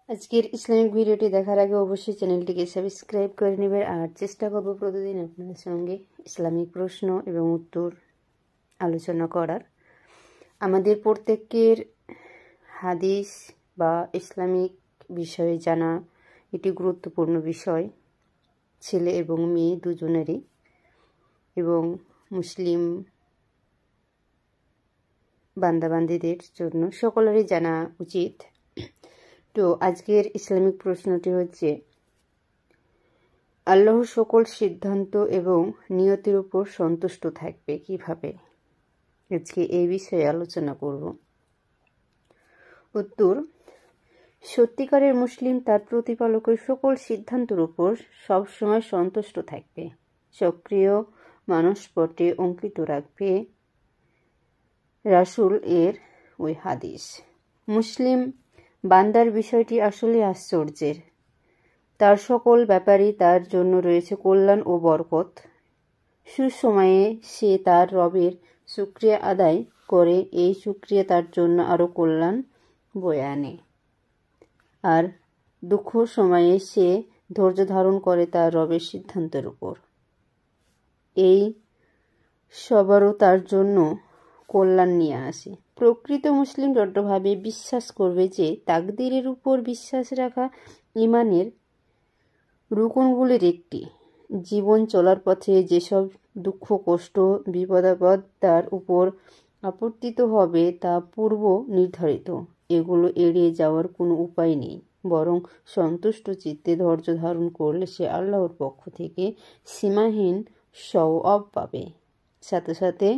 আজকের ইসলামিক ভিডিওটি দেখার আগে অবশ্যই চ্যানেলটিকে সাবস্ক্রাইব করে নেবেন আর চেষ্টা করব প্রতিদিন আপনাদের সঙ্গে ইসলামিক প্রশ্ন এবং উত্তর আলোচনা করার। আমাদের প্রত্যেকের হাদিস বা ইসলামিক বিষয়ে জানা এটি গুরুত্বপূর্ণ বিষয়, ছেলে এবং মেয়ে দুজনেরই, এবং মুসলিম বান্দাবান্দীদের জন্য সকলেরই জানা উচিত। তো আজকের ইসলামিক প্রশ্নটি হচ্ছে, আল্লাহ সকল সিদ্ধান্ত এবং নিয়তির উপর সন্তুষ্ট থাকবে কিভাবে? আজকে এই বিষয়ে আলোচনা করব। উত্তর: সত্যিকারের মুসলিম তার প্রতিপালকের সকল সিদ্ধান্তের উপর সবসময় সন্তুষ্ট থাকবে, সক্রিয় মানসপটে অঙ্কিত রাখবে রাসূল এর ওই হাদিস। মুসলিম বান্দার বিষয়টি আসলে আশ্চর্যের। তার সকল ব্যাপারেই তার জন্য রয়েছে কল্যাণ ও বরকত। সুসময়ে সে তার রবের শুকরিয়া আদায় করে, এই শুকরিয়া তার জন্য আরও কল্যাণ বয়ে আনে। আর দুঃখ সময়ে সে ধৈর্য ধারণ করে তার রবের সিদ্ধান্তের উপর, এই সবারও তার জন্য কল্যাণ নিয়ে আসে। প্রকৃত মুসলিম দৃঢ়ভাবে বিশ্বাস করবে যে তাকদীরের উপর বিশ্বাস রাখা ঈমানের রুকনগুলির একটি। জীবন চলার পথে যেসব দুঃখ, কষ্ট, বিপদাপদ তার উপর আপতিত হবে তা পূর্ব নির্ধারিত। এগুলো এড়িয়ে যাওয়ার কোনো উপায় নেই, বরং সন্তুষ্ট চিত্তে ধৈর্য ধারণ করলে সে আল্লাহর পক্ষ থেকে সীমাহীন সওয়াব পাবে। সাথে সাথে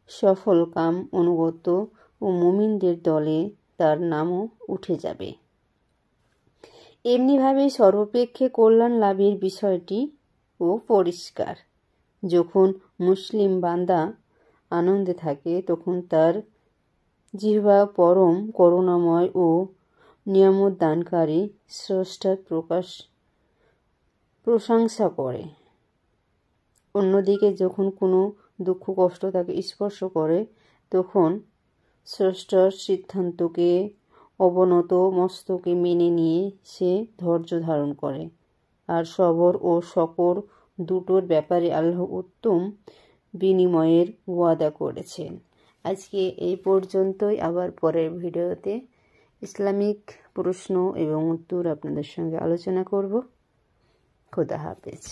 সফল কাম অনুগত ও মুমিনদের দলে তার নামও উঠে যাবে। এমনিভাবে সর্বাপেক্ষে কল্যাণ লাভের বিষয়টিও পরিষ্কার। যখন মুসলিম বান্দা আনন্দে থাকে তখন তার জিহ্বা পরম করুণাময় ও নিয়ামত দানকারী স্রষ্টার প্রশংসা করে। অন্যদিকে যখন কোনো দুঃখ কষ্ট তাকে স্পর্শ করে তখন স্রষ্টার সিদ্ধান্তকে অবনত মস্তকে মেনে নিয়ে সে ধৈর্য ধারণ করে। আর সবর ও শকর দুটোর ব্যাপারে আল্লাহ উত্তম বিনিময়ের ওয়াদা করেছেন। আজকে এই পর্যন্তই। আবার পরের ভিডিওতে ইসলামিক প্রশ্ন এবং উত্তর আপনাদের সঙ্গে আলোচনা করব। খোদা হাফেজ।